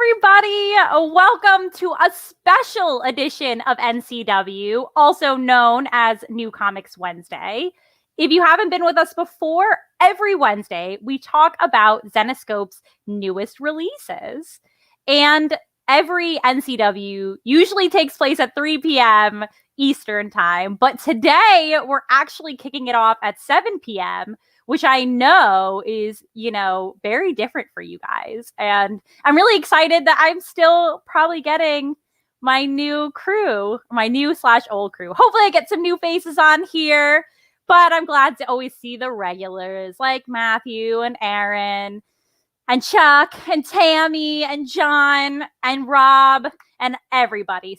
everybody. Welcome to a special edition of NCW, also known as New Comics Wednesday. If you haven't been with us before, every Wednesday we talk about Zenescope's newest releases. And every NCW usually takes place at 3 p.m. Eastern time. But today we're actually kicking it off at 7 p.m., which I know is, very different for you guys. And I'm really excited that I'm still probably getting my new crew, my new/old crew. Hopefully I get some new faces on here, but I'm glad to always see the regulars like Matthew and Aaron and Chuck and Tammy and John and Rob and everybody.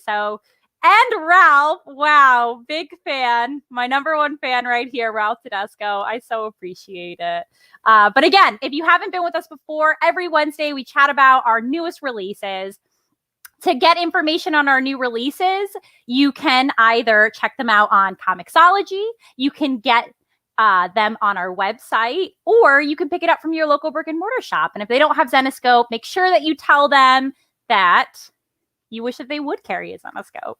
And Ralph, wow, big fan. My number one fan right here, Ralph Tedesco. I so appreciate it. But again, if you haven't been with us before, every Wednesday we chat about our newest releases. To get information on our new releases, you can either check them out on Comixology, you can get them on our website, or you can pick it up from your local brick and mortar shop. And if they don't have Zenescope, make sure that you tell them that you wish that they would carry a Zenescope.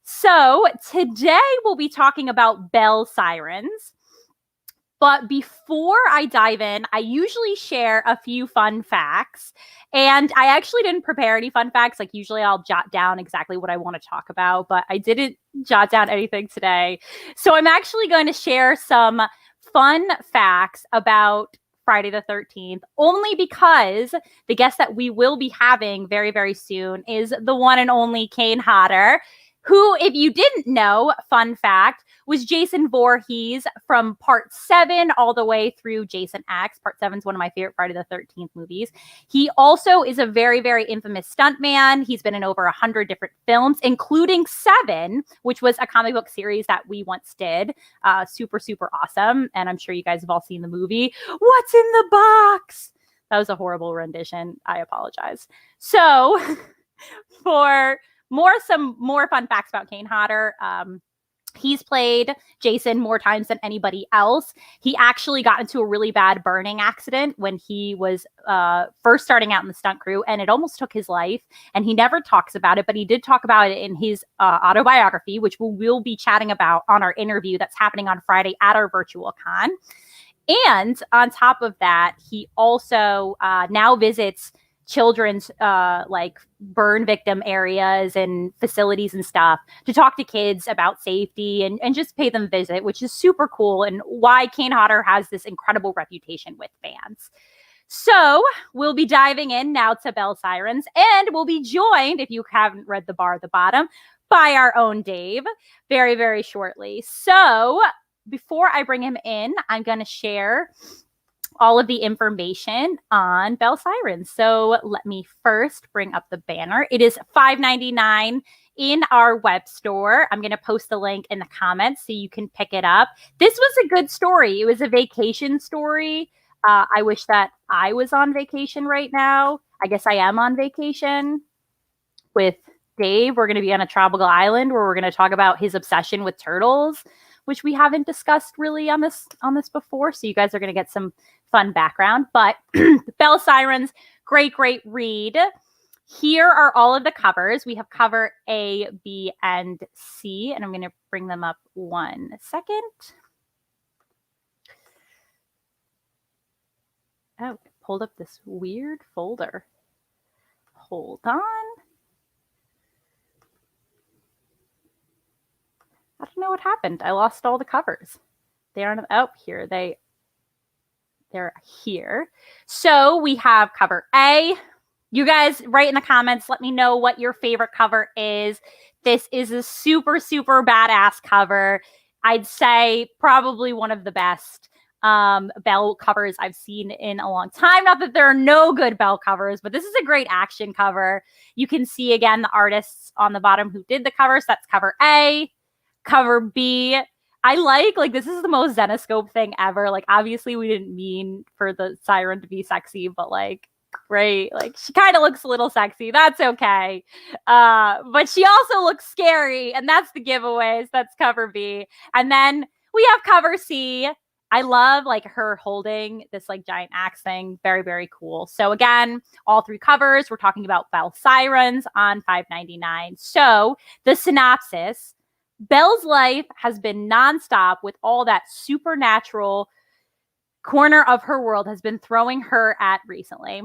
So today we'll be talking about Belle Sirens. But before I dive in, I usually share a few fun facts. And I actually didn't prepare any fun facts. Like usually I'll jot down exactly what I want to talk about, but I didn't jot down anything today. So I'm actually going to share some fun facts about Friday the 13th, only because the guest that we will be having very, very soon is the one and only Kane Hodder, who, if you didn't know, fun fact, was Jason Voorhees from Part 7 all the way through Jason X. Part 7 is one of my favorite Friday the 13th movies. He also is a very, very infamous stuntman. He's been in over 100 different films, including 7, which was a comic book series that we once did. Super, super awesome. And I'm sure you guys have all seen the movie. What's in the box? That was a horrible rendition. I apologize. So for some more fun facts about Kane Hodder. He's played Jason more times than anybody else. He actually got into a really bad burning accident when he was first starting out in the stunt crew, and it almost took his life. And he never talks about it, but he did talk about it in his autobiography, which we'll be chatting about on our interview that's happening on Friday at our virtual con. And on top of that, he also now visits children's like burn victim areas and facilities and stuff to talk to kids about safety and just pay them a visit, which is super cool and why Kane Hodder has this incredible reputation with fans. So we'll be diving in now to Belle Sirens, and we'll be joined, if you haven't read the bar at the bottom, by our own Dave very, very shortly. So before I bring him in, I'm going to share all of the information on Belle Sirens. So let me first bring up the banner. It is $5.99 in our web store. I'm going to post the link in the comments so you can pick it up. This was a good story. It was a vacation story. I wish that I was on vacation right now. I guess I am on vacation with Dave. We're going to be on a tropical island where we're going to talk about his obsession with turtles, which we haven't discussed really on this before. So you guys are going to get some fun background. But Belle Sirens, great, great read. Here are all of the covers. We have cover A, B, and C. And I'm going to bring them up one second. Oh, pulled up this weird folder. Hold on. I don't know what happened. I lost all the covers. They aren't here. They're here. So we have cover A. You guys write in the comments, let me know what your favorite cover is. This is a super, super badass cover. I'd say probably one of the best Belle covers I've seen in a long time. Not that there are no good Belle covers, but this is a great action cover. You can see again the artists on the bottom who did the cover. So that's cover A. Cover B, I like this is the most Zenescope thing ever. Like, obviously we didn't mean for the siren to be sexy, but great. She kind of looks a little sexy. That's okay. But she also looks scary, and that's the giveaways. That's cover B. And then we have cover C. I love like her holding this like giant axe thing. Very, very cool. So again, all 3 covers, we're talking about Belle Sirens on $5.99. So the synopsis: Belle's life has been nonstop with all that supernatural corner of her world has been throwing her at recently.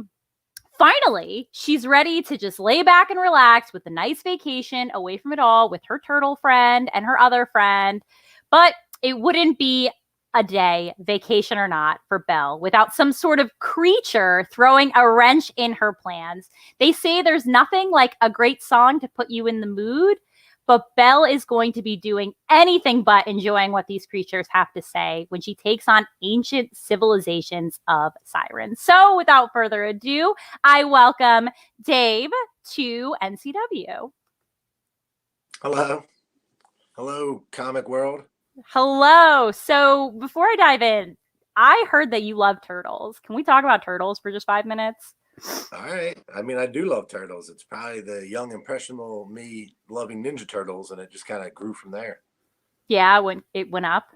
Finally, she's ready to just lay back and relax with a nice vacation away from it all with her turtle friend and her other friend. But it wouldn't be a day, vacation or not, for Belle without some sort of creature throwing a wrench in her plans. They say there's nothing like a great song to put you in the mood, but Belle is going to be doing anything but enjoying what these creatures have to say when she takes on ancient civilizations of sirens. So without further ado, I welcome Dave to NCW. Hello. Hello, comic world. Hello. So before I dive in, I heard that you love turtles. Can we talk about turtles for just 5 minutes? All right. I mean, I do love turtles. It's probably the young, impressionable me loving Ninja Turtles, and it just kind of grew from there. Yeah, when it went up.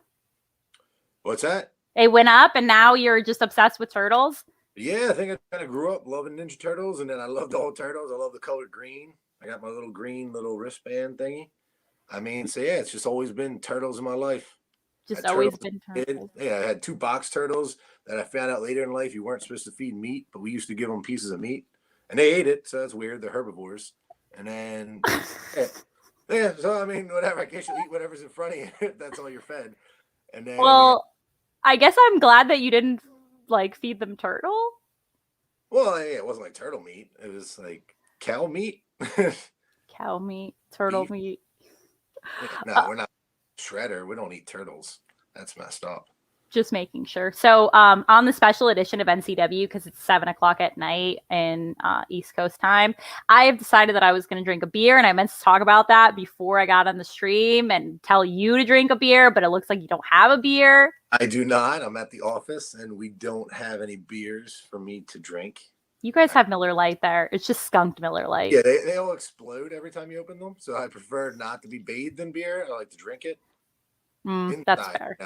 What's that? It went up, and now you're just obsessed with turtles? Yeah, I think I kind of grew up loving Ninja Turtles, and then I loved all turtles. I love the color green. I got my little green little wristband thingy. I mean, so yeah, it's just always been turtles in my life. Just Had always turtles been as a kid. turtles. Yeah, I had 2 box turtles that I found out later in life you weren't supposed to feed meat, but we used to give them pieces of meat, and they ate it. So that's weird. They're herbivores. And then, yeah, yeah. So I mean, whatever. I guess you eat whatever's in front of you. That's all you're fed. And then we had, Well, I guess I'm glad that you didn't like feed them turtle. well, yeah, it wasn't like turtle meat. It was like cow meat, Cow meat, turtle beef. meat. Yeah, Uh, no, we're not shredder. We don't eat turtles. That's messed up. just making sure. So, on the special edition of NCW, because it's 7 o'clock at night in East Coast time, I have decided that I was going to drink a beer, and I meant to talk about that before I got on the stream and tell you to drink a beer, but it looks like you don't have a beer. I do not. I'm at the office, and we don't have any beers for me to drink. You guys have Miller Lite there. It's just skunked Miller Lite. Yeah, they all explode every time you open them. So I prefer not to be bathed in beer. I like to drink it That's inside. fair.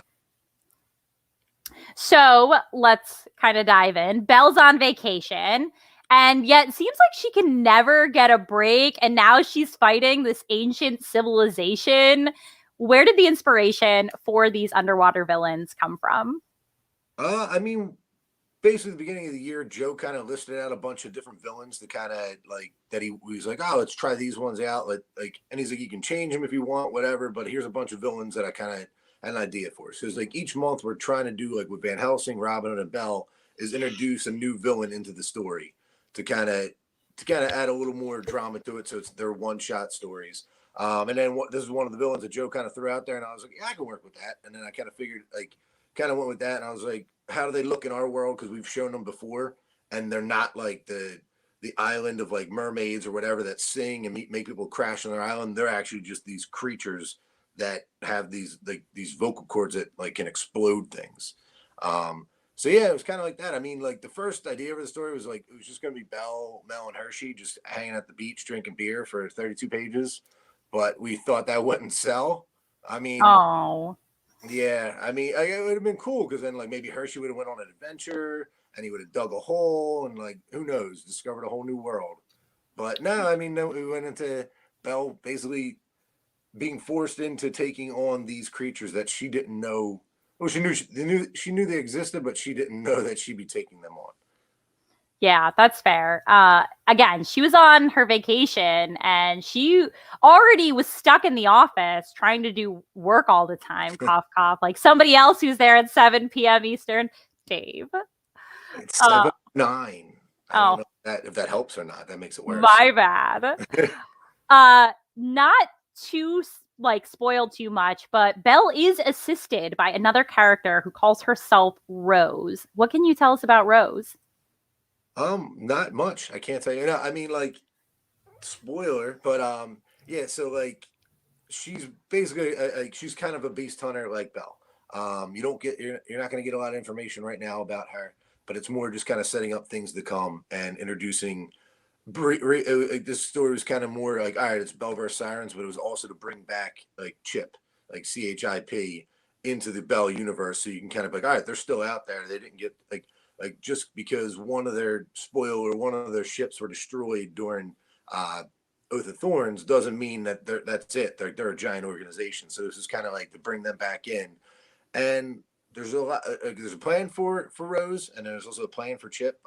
So let's kind of dive in. Belle's on vacation, and yet it seems like she can never get a break. And now she's fighting this ancient civilization. Where did the inspiration for these underwater villains come from? I mean, basically, the beginning of the year, Joe kind of listed out a bunch of different villains to kind of like that he was like, oh, let's try these ones out. Like, and he's like, you can change them if you want, whatever. But here's a bunch of villains that I kind of had an idea for. So it's like each month we're trying to do like with Van Helsing, Robin, and Belle is introduce a new villain into the story to kind of add a little more drama to it. So it's their one-shot stories. And then this is one of the villains that Joe kind of threw out there, and I was like, yeah, I can work with that. And then I kind of figured like kind of went with that, and I was like, how do they look in our world? Because we've shown them before, and they're not like the island of like mermaids or whatever that sing and make people crash on their island. They're actually just these creatures that have these like these vocal cords that like can explode things. So yeah, it was kind of like that. I mean, like the first idea for the story was like it was just gonna be Belle, Mel, and Hershey just hanging at the beach drinking beer for 32 pages, but we thought that wouldn't sell. I mean, Oh, yeah, I mean, it would have been cool because then like maybe Hershey would have went on an adventure and he would have dug a hole and like who knows, discovered a whole new world. But no, I mean, no, we went into Belle basically being forced into taking on these creatures that she didn't know. Well, she knew they existed, but she didn't know that she'd be taking them on. yeah, that's fair. Again, she was on her vacation and she already was stuck in the office trying to do work all the time. Cough, cough. Like somebody else who's there at 7 p.m. Eastern. Dave. It's Uh, 7:09. I don't oh, know if that helps or not. That makes it worse. my bad. Not too like spoiled too much, but Belle is assisted by another character who calls herself Rose. What can you tell us about Rose? Not much. I can't tell you. No, I mean, like, spoiler, but yeah. So like, she's basically like she's kind of a beast hunter like Belle. You don't get you're not going to get a lot of information right now about her, but it's more just kind of setting up things to come and introducing. This story was kind of more like, all right, it's Belle versus Sirens, but it was also to bring back like Chip, like CHIP, into the Belle universe, so you can kind of be like, all right, they're still out there. They didn't get like just because one of their ships were destroyed during Oath of Thorns doesn't mean that that's it. They're a giant organization. So this is kind of like to bring them back in. And there's a lot. There's a plan for Rose, and there's also a plan for Chip.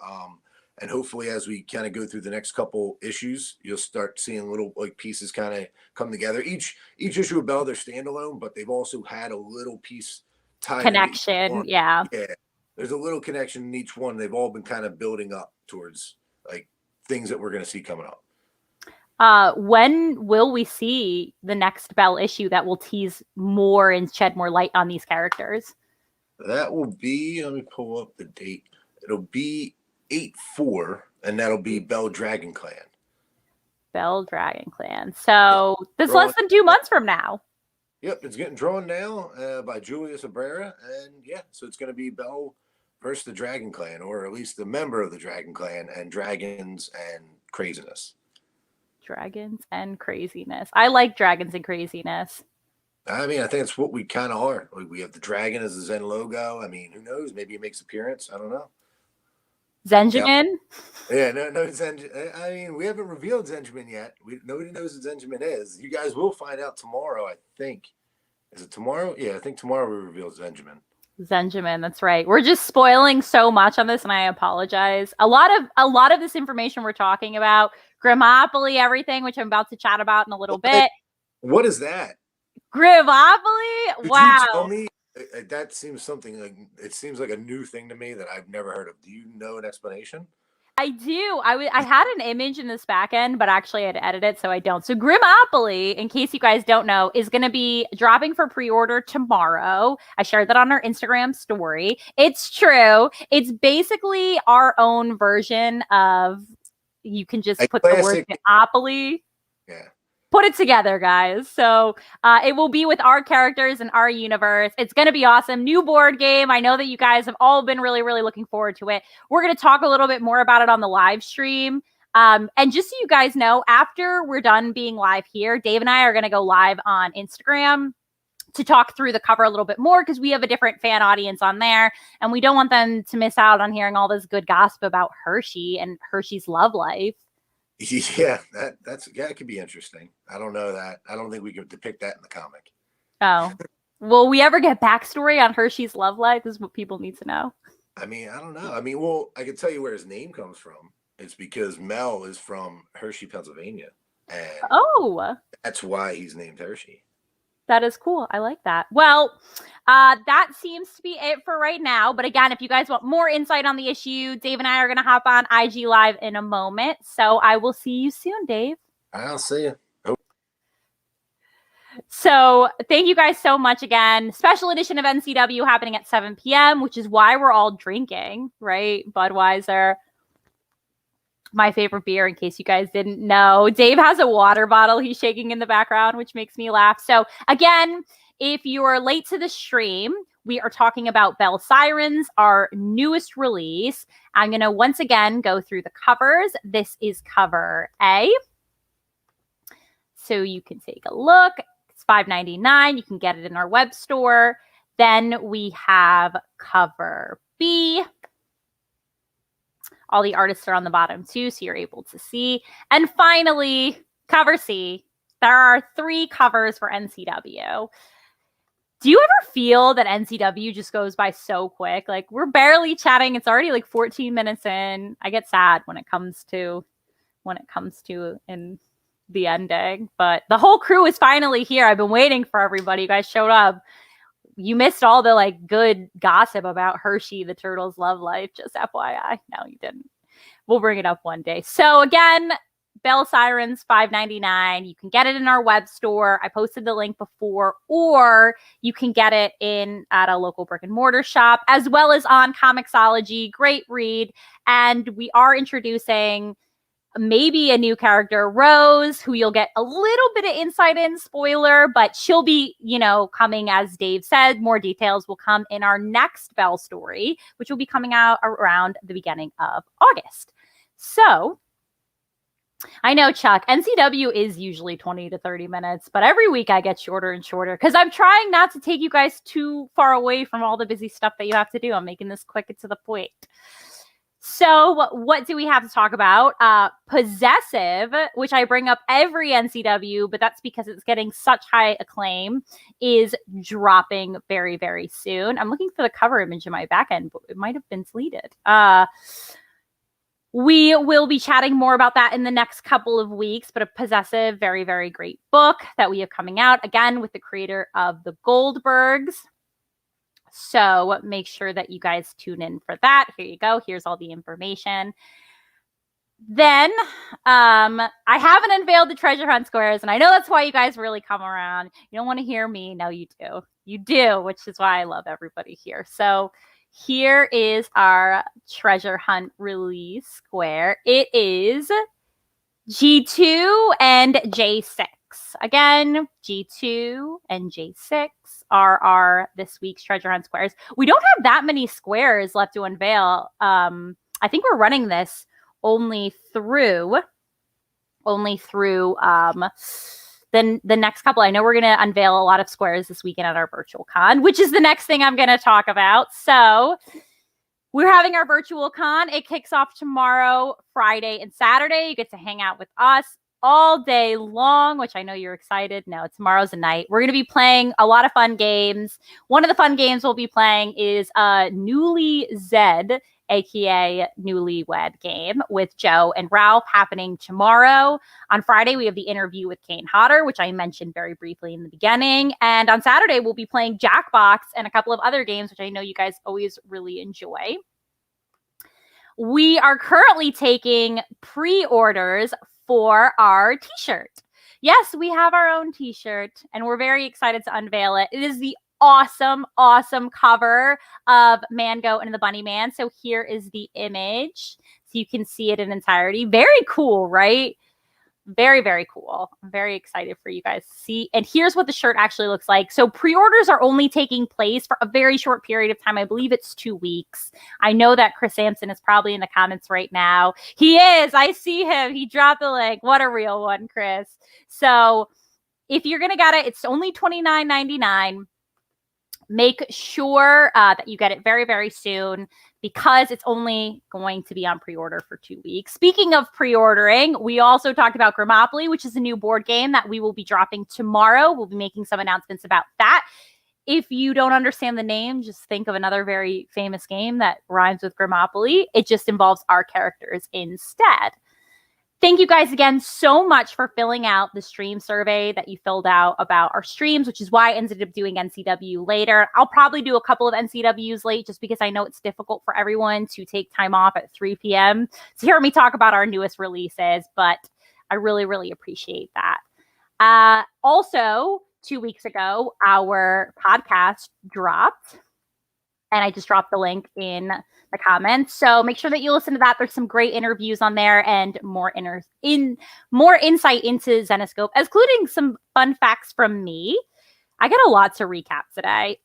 And hopefully, as we kind of go through the next couple issues, you'll start seeing little like pieces kind of come together. Each issue of Belle, they're standalone, but they've also had a little piece tied connection. Yeah. There's a little connection in each one. They've all been kind of building up towards like things that we're going to see coming up. When will we see the next Belle issue that will tease more and shed more light on these characters? That will be, let me pull up the date. It'll be 8/4, and that'll be Belle Dragon Clan. Belle Dragon Clan. So this less than 2 months from now. Yep, it's getting drawn now by Julius Abrera, and so it's going to be Belle versus the Dragon Clan, or at least the member of the Dragon Clan, and dragons and craziness. Dragons and craziness. I like dragons and craziness. I mean, I think it's what we kind of are. We have the dragon as the Zen logo. I mean, who knows? Maybe it makes appearance. I don't know. Zenjamin? Yeah, no, Zenjamin. I mean, we haven't revealed Zenjamin yet. Nobody knows what Zenjamin is. You guys will find out tomorrow, I think. Is it tomorrow? Yeah, I think tomorrow we reveal Zenjamin. Zenjamin, that's right. We're just spoiling so much on this, and I apologize. A lot of this information we're talking about, Grimopoly, everything, which I'm about to chat about in a little bit. What is that? Grimopoly? Could wow. you tell me? That seems something like it seems like a new thing to me that I've never heard of. Do you know an explanation? I do. I had an image in this back end, but actually I had to edit it, so I don't. So Grimopoly, in case you guys don't know, is going to be dropping for pre-order tomorrow. I shared that on our Instagram story. It's true. It's basically our own version of, you can just put the word Grimopoly. Yeah. Put it together, guys. So it will be with our characters in our universe. It's going to be awesome. New board game. I know that you guys have all been really, really looking forward to it. We're going to talk a little bit more about it on the live stream. And just so you guys know, after we're done being live here, Dave and I are going to go live on Instagram to talk through the cover a little bit more, because we have a different fan audience on there, and we don't want them to miss out on hearing all this good gossip about Hershey and Hershey's love life. Yeah, that could be interesting. I don't know that. I don't think we can depict that in the comic. Oh, will we ever get backstory on Hershey's love life? This is what people need to know. I mean, I don't know. I mean, well, I can tell you where his name comes from. It's because Mel is from Hershey, Pennsylvania, and that's why he's named Hershey. That is cool. I like that. Well, that seems to be it for right now. But again, if you guys want more insight on the issue, Dave and I are going to hop on IG Live in a moment. So I will see you soon, Dave. I'll see you. So thank you guys so much again. Special edition of NCW happening at 7 p.m., which is why we're all drinking, right? Budweiser. My favorite beer, in case you guys didn't know. Dave has a water bottle he's shaking in the background, which makes me laugh. So again, if you are late to the stream, we are talking about Belle Sirens, our newest release. I'm going to once again go through the covers. This is cover A. So you can take a look. It's $5.99. You can get it in our web store. Then we have cover B. All the artists are on the bottom too, so you're able to see. And finally, cover C. There are 3 covers for NCW. Do you ever feel that NCW just goes by so quick? Like, we're barely chatting. It's already like 14 minutes in. I get sad when it comes to in the ending. But the whole crew is finally here. I've been waiting for everybody. You guys showed up. You missed all the like good gossip about Hershey, the turtle's love life. Just FYI. No, you didn't. We'll bring it up one day. So again, Belle Sirens, $5.99. You can get it in our web store. I posted the link before, or you can get it at a local brick and mortar shop, as well as on Comixology. Great read. And we are introducing maybe a new character, Rose, who you'll get a little bit of insight in, spoiler, but she'll be, coming, as Dave said. More details will come in our next Belle story, which will be coming out around the beginning of August. So I know, Chuck. NCW is usually 20 to 30 minutes, but every week I get shorter and shorter because I'm trying not to take you guys too far away from all the busy stuff that you have to do. I'm making this quick and to the point. So what do we have to talk about? Possessive, which I bring up every NCW, but that's because it's getting such high acclaim, is dropping very, very soon. I'm looking for the cover image in my back end, but it might have been deleted. We will be chatting more about that in the next couple of weeks, but a Possessive, very, very great book that we have coming out, again, with the creator of the Goldbergs. So make sure that you guys tune in for that. Here you go. Here's all the information. Then I haven't unveiled the treasure hunt squares, and I know that's why you guys really come around. You don't want to hear me. No, you do. You do, which is why I love everybody here. So here is our treasure hunt release square. It is G2 and J6. Again, G2 and J6 are this week's treasure hunt squares. We don't have that many squares left to unveil. I think we're running this only through the next couple. I know we're going to unveil a lot of squares this weekend at our virtual con, which is the next thing I'm going to talk about. So we're having our virtual con. It kicks off tomorrow, Friday, and Saturday. You get to hang out with us all day long, which I know you're excited. No, tomorrow's a night. We're going to be playing a lot of fun games. One of the fun games we'll be playing is Newly Zed, aka Newlywed game with Joe and Ralph, happening tomorrow. On Friday, we have the interview with Kane Hodder, which I mentioned very briefly in the beginning. And on Saturday, we'll be playing Jackbox and a couple of other games, which I know you guys always really enjoy. We are currently taking pre-orders for our t-shirt. Yes, we have our own t-shirt, and we're very excited to unveil it. It is the awesome, awesome cover of Mango and the Bunny Man. So here is the image, so you can see it in entirety. Very cool, right? Very, very cool. I'm very excited for you guys to see. And here's what the shirt actually looks like. So pre-orders are only taking place for a very short period of time. I believe it's 2 weeks. I know that Chris Sampson is probably in the comments right now. He is. I see him. He dropped the link. What a real one, Chris. So if you're going to get it, it's only $29.99. Make sure that you get it very, very soon, because it's only going to be on pre-order for 2 weeks. Speaking of pre-ordering, we also talked about Grimopoly, which is a new board game that we will be dropping tomorrow. We'll be making some announcements about that. If you don't understand the name, just think of another very famous game that rhymes with Grimopoly. It just involves our characters instead. Thank you guys again so much for filling out the stream survey that you filled out about our streams, which is why I ended up doing NCW later. I'll probably do a couple of NCWs late just because I know it's difficult for everyone to take time off at 3 p.m. to hear me talk about our newest releases, but I really, really appreciate that. Also, 2 weeks ago, our podcast dropped, and I just dropped the link in the comments. So make sure that you listen to that. There's some great interviews on there and more insight into Zenescope, including some fun facts from me. I got a lot to recap today.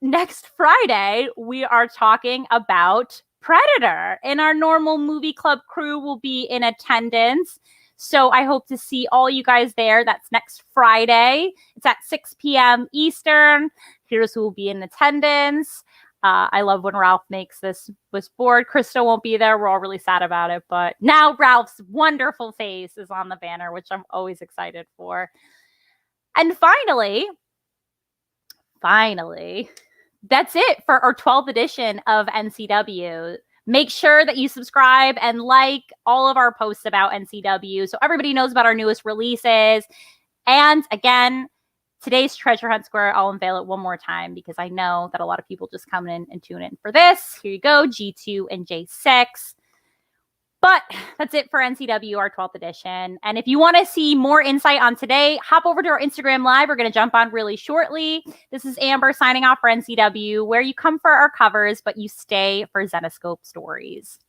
Next Friday, we are talking about Predator, and our normal movie club crew will be in attendance. So I hope to see all you guys there. That's next Friday. It's at 6 p.m. Eastern. Here's who will be in attendance. I love when Ralph makes this board. Krista won't be there. We're all really sad about it. But now Ralph's wonderful face is on the banner, which I'm always excited for. And finally, that's it for our 12th edition of NCW. Make sure that you subscribe and like all of our posts about NCW so everybody knows about our newest releases. And again, today's treasure hunt square, I'll unveil it one more time because I know that a lot of people just come in and tune in for this. Here you go, G2 and J6. But that's it for NCW, our 12th edition. And if you want to see more insight on today, hop over to our Instagram Live. We're going to jump on really shortly. This is Amber signing off for NCW, where you come for our covers, but you stay for Zenescope stories.